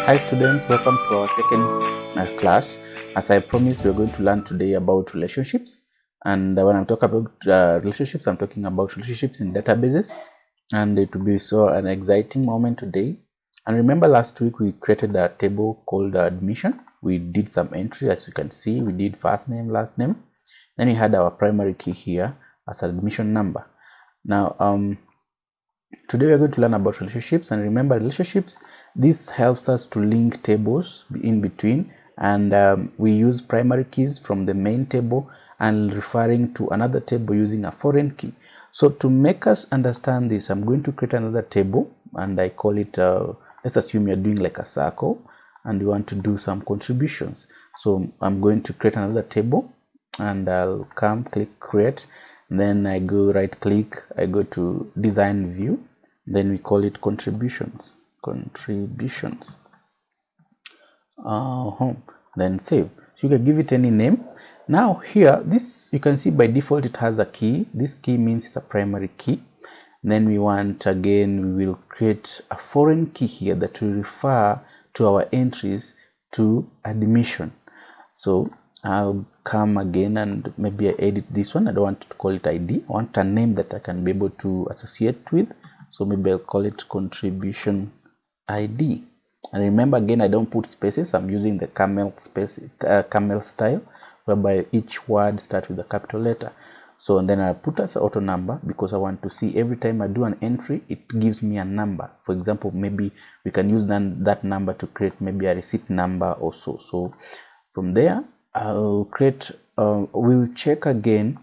Hi students, welcome to our second class. As I promised, we're going to learn today about relationships. And when I'm talking about relationships, I'm talking about relationships in databases. And it will be so an exciting moment today. And remember last week we created a table called admission. We did some entry, as you can see. We did first name, last name. Then we had our primary key here as admission number. Now, today we are going to learn about relationships, and remember relationships, this helps us to link tables in between, and we use primary keys from the main table and referring to another table using a foreign key. So to make us understand this, I'm going to create another table, and I call it let's assume you're doing like a circle and you want to do some contributions. So I'm going to create another table, and I'll come click create. Then I go right click, I go to design view, then we call it contributions, then save. So you can give it any name. Now here, this you can see by default it has a key. This key means it's a primary key. Then we want, again, we will create a foreign key here that will refer to our entries to admission. So I'll come again and maybe I edit this one. I don't want to call it ID. I want a name that I can be able to associate with. So maybe I'll call it contribution ID. And remember, again, I don't put spaces. I'm using the camel style, whereby each word starts with a capital letter. So and then I'll put as auto number because I want to see every time I do an entry, it gives me a number. For example, maybe we can use that number to create maybe a receipt number or so. So from there, I'll create, we'll check again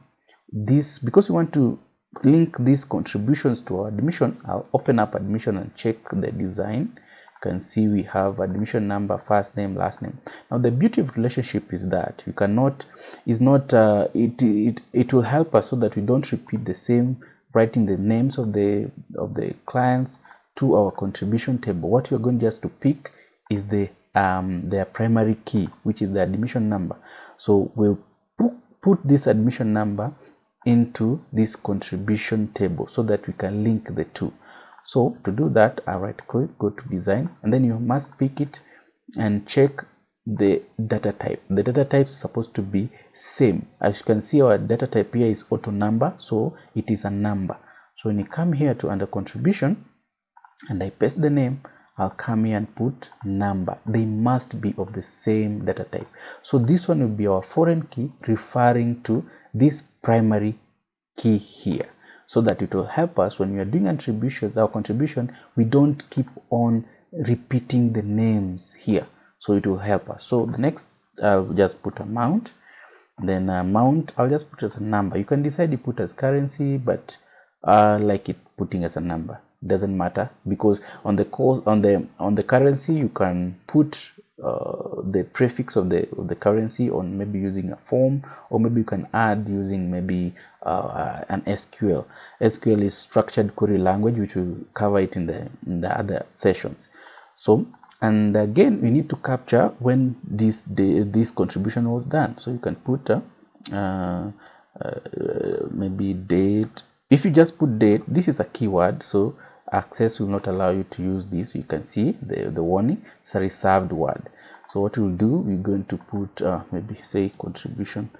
this because we want to link these contributions to our admission. I'll open up admission and check the design. You can see we have admission number, first name, last name. Now the beauty of relationship is that you cannot, it will help us so that we don't repeat the same writing the names of the clients to our contribution table. What you're going just to pick is their primary key, which is the admission number. So we'll put this admission number into this contribution table so that we can link the two. So to do that, I right click, go to design, and then you must pick it and check the data type. The data type is supposed to be same. As you can see, our data type here is auto number, so it is a number. So when you come here to under contribution and I paste the name, I'll come here and put number. They must be of the same data type. So this one will be our foreign key referring to this primary key here, so that it will help us when we are doing our contribution, we don't keep on repeating the names here. So it will help us. So the next, I'll just put amount. Then amount, I'll just put as a number. You can decide to put as currency, but I like it putting as a number. Doesn't matter, because on the currency you can put the prefix of the currency on, maybe using a form, or maybe you can add using maybe an SQL. SQL is structured query language, which will cover it in the other sessions. So, and again, we need to capture when this contribution was done. So you can put maybe date. If you just put date, this is a keyword, so Access will not allow you to use this. You can see the warning, it's a reserved word. So what we'll do, we're going to put maybe say contribution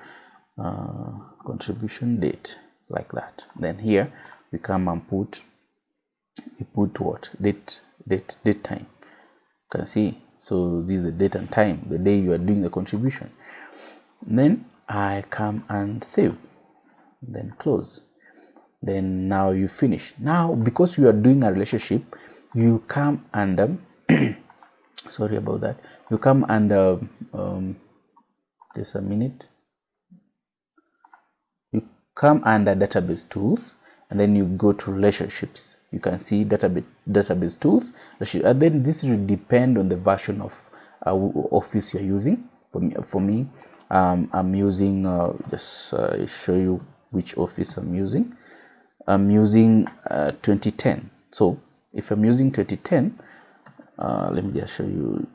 date, like that. Then here we come and put what date time. You can see, so this is the date and time, the day you are doing the contribution. Then I come and save, then close. Then now you finish. Now because you are doing a relationship, you come and sorry about that, you come and just a minute, you come under database tools, and then you go to relationships. You can see database tools, and then this will depend on the version of Office you're using. For me, I'm using just show you which Office I'm using. I'm using 2010. So if I'm using 2010, let me just show you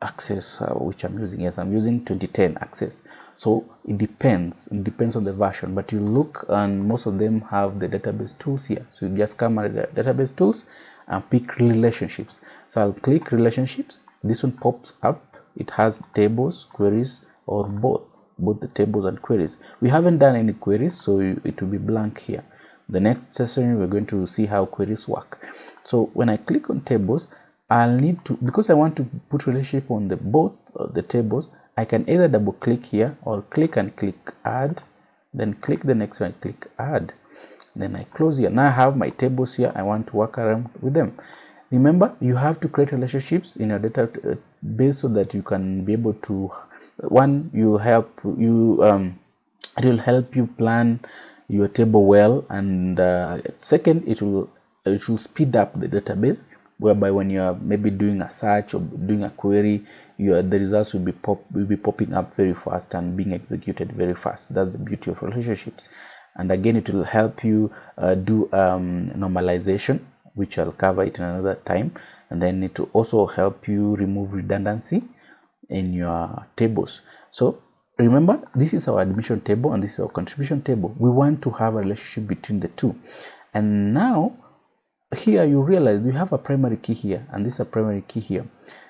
Access, which I'm using. Yes, I'm using 2010 Access. So it depends on the version, but you look and most of them have the database tools here. So you just come at the database tools and pick relationships. So I'll click relationships. This one pops up. It has tables, queries, or both the tables and queries. We haven't done any queries, so it will be blank here. The next session we're going to see how queries work. So when I click on tables, I'll need to, because I want to put relationship on the both the tables, I can either double click here or click and click add, then click the next one, click add, then I close here. Now I have my tables here. I want to work around with them. Remember, you have to create relationships in your database so that you can be able to, one, it will help you plan your table well, and second, it will speed up the database, whereby when you are maybe doing a search or doing a query, the results will be popping up very fast and being executed very fast. That's the beauty of relationships. And again, it will help you do normalization, which I'll cover it another time, and then it will also help you remove redundancy in your tables. So remember, this is our admission table and this is our contribution table. We want to have a relationship between the two. And now here you realize we have a primary key here and this is a primary key here.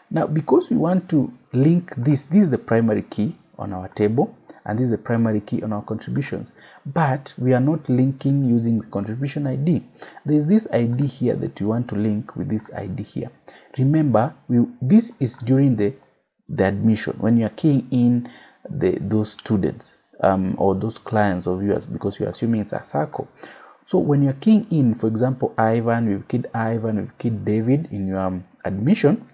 Now because we want to link this is the primary key on our table and this is the primary key on our contributions, but we are not linking using the contribution ID. There is this ID here that you want to link with this ID here. Remember, this is during the admission, when you are keying in those students or those clients of yours, because you're assuming it's a circle. So when you're keying in, for example, Ivan, we've keyed David in your admission.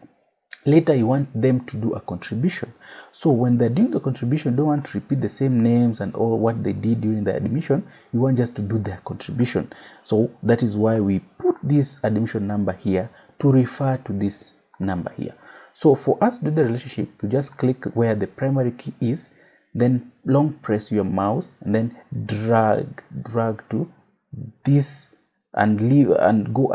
Later you want them to do a contribution. So when they're doing the contribution, you don't want to repeat the same names and all what they did during the admission. You want just to do their contribution. So that is why we put this admission number here to refer to this number here. So for us to do the relationship, you just click where the primary key is, then long press your mouse and then drag to this and leave and go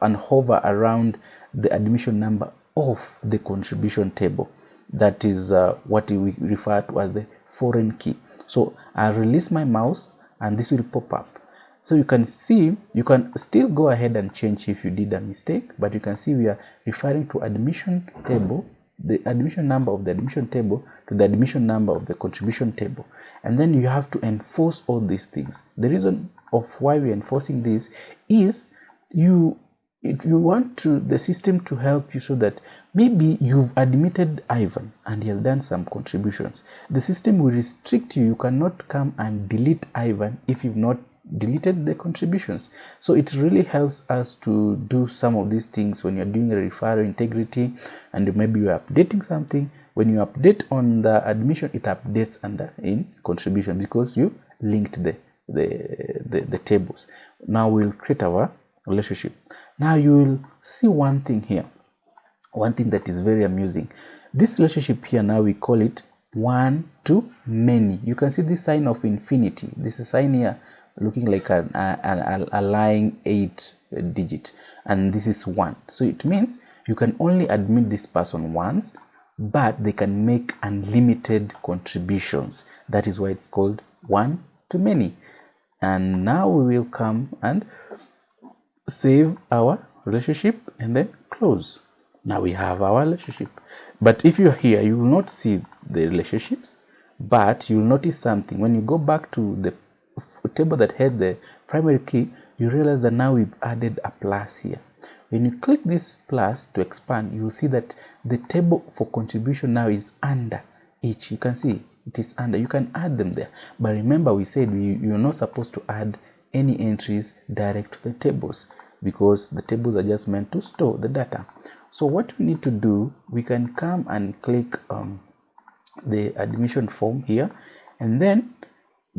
and hover around the admission number of the contribution table. That is what we refer to as the foreign key. So I'll release my mouse and this will pop up. So you can see, you can still go ahead and change if you did a mistake, but you can see we are referring to admission table, the admission number of the admission table to the admission number of the contribution table. And then you have to enforce all these things. The reason of why we're enforcing this is you want the system to help you, so that maybe you've admitted Ivan and he has done some contributions. The system will restrict you. You cannot come and delete Ivan if you've not deleted the contributions. So it really helps us to do some of these things when you're doing a referral integrity and maybe you're updating something. When you update on the admission, it updates in contribution because you linked the tables. Now we'll create our relationship. Now you will see one thing here, one thing that is very amusing. This relationship here, now we call it one to many. You can see this sign of infinity. This is a sign here looking like a line 8 digit, and this is 1. So it means you can only admit this person once, but they can make unlimited contributions. That is why it's called one to many. And now we will come and save our relationship and then close. Now we have our relationship. But if you're here, you will not see the relationships, but you'll notice something. When you go back to the table that had the primary key, you realize that now we've added a plus here. When you click this plus to expand, you will see that the table for contribution now is under each. You can see it is under. You can add them there. But remember, we said you're not supposed to add any entries direct to the tables, because the tables are just meant to store the data. So what we need to do, we can come and click the admission form here, and then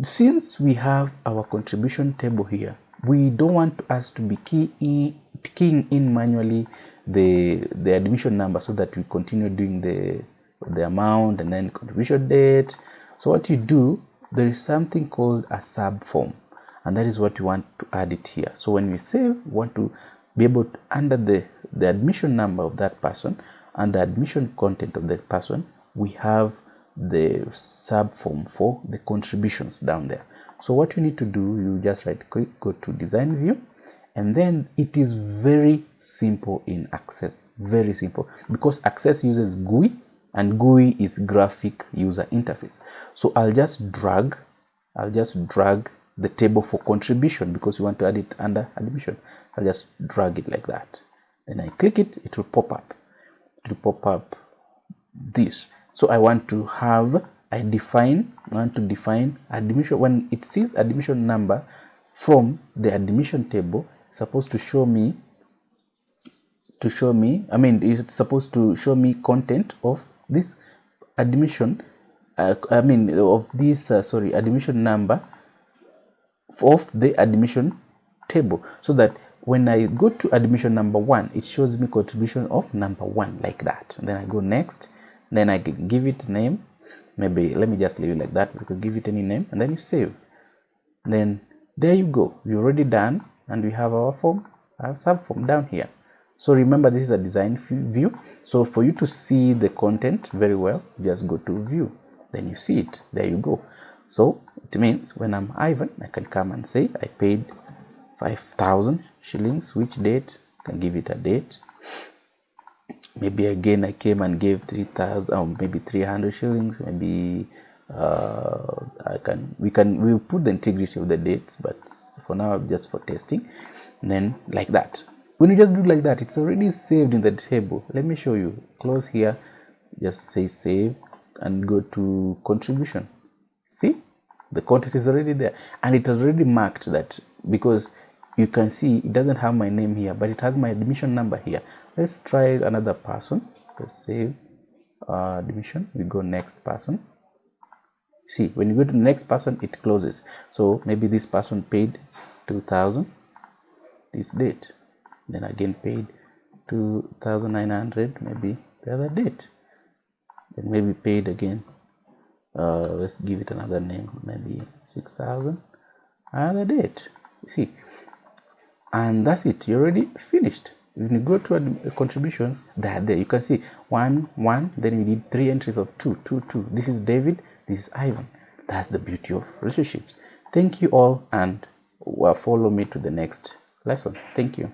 since we have our contribution table here, we don't want us to be keying in manually the admission number, so that we continue doing the amount and then contribution date. So what you do, there is something called a sub form, and that is what you want to add it here. So when we save, we want to be able to, under the admission number of that person and the admission content of that person, we have the sub form for the contributions down there. So what you need to do, you just right click, go to design view, And then it is very simple in Access, very simple, because Access uses GUI and GUI is graphic user interface. So I'll just drag the table for contribution because we want to add it under admission. I'll just drag it like that. Then I click it, it will pop up. It will pop up this. So I want to define admission. When it sees admission number from the admission table, it's supposed to show me it's supposed to show me content of this admission admission number of the admission table, so that when I go to admission number 1, it shows me contribution of number 1 like that. And then I go next, then I can give it a name. Maybe let me just leave it like that. We could give it any name, and then you save. Then there you go, we're already done, and we have our form, our subform down here. So remember, this is a design view. So for you to see the content very well, just go to view, then you see it. There you go. So it means when I'm Ivan, I can come and say I paid 5,000 shillings. Which date? I can give it a date. Maybe again I came and gave 3,000 or maybe 300 shillings. Maybe we'll put the integrity of the dates, but for now just for testing. And then like that, when you just do like that, it's already saved in the table. Let me show you. Close here, just say save and go to contribution. See, the content is already there, and it already marked that, because you can see it doesn't have my name here, but it has my admission number here. Let's try another person. Let's save admission. We go next person. See, when you go to the next person, it closes. So maybe this person paid 2,000 this date, then again paid 2,900 maybe the other date, then maybe paid again, let's give it another name, maybe 6,000 another date. You see, and that's it. You're already finished. When you go to contributions, they're there. You can see 1 1, then we need 3 entries of 2 2 2. This is David, this is Ivan. That's the beauty of relationships. Thank you all, and follow me to the next lesson. Thank you.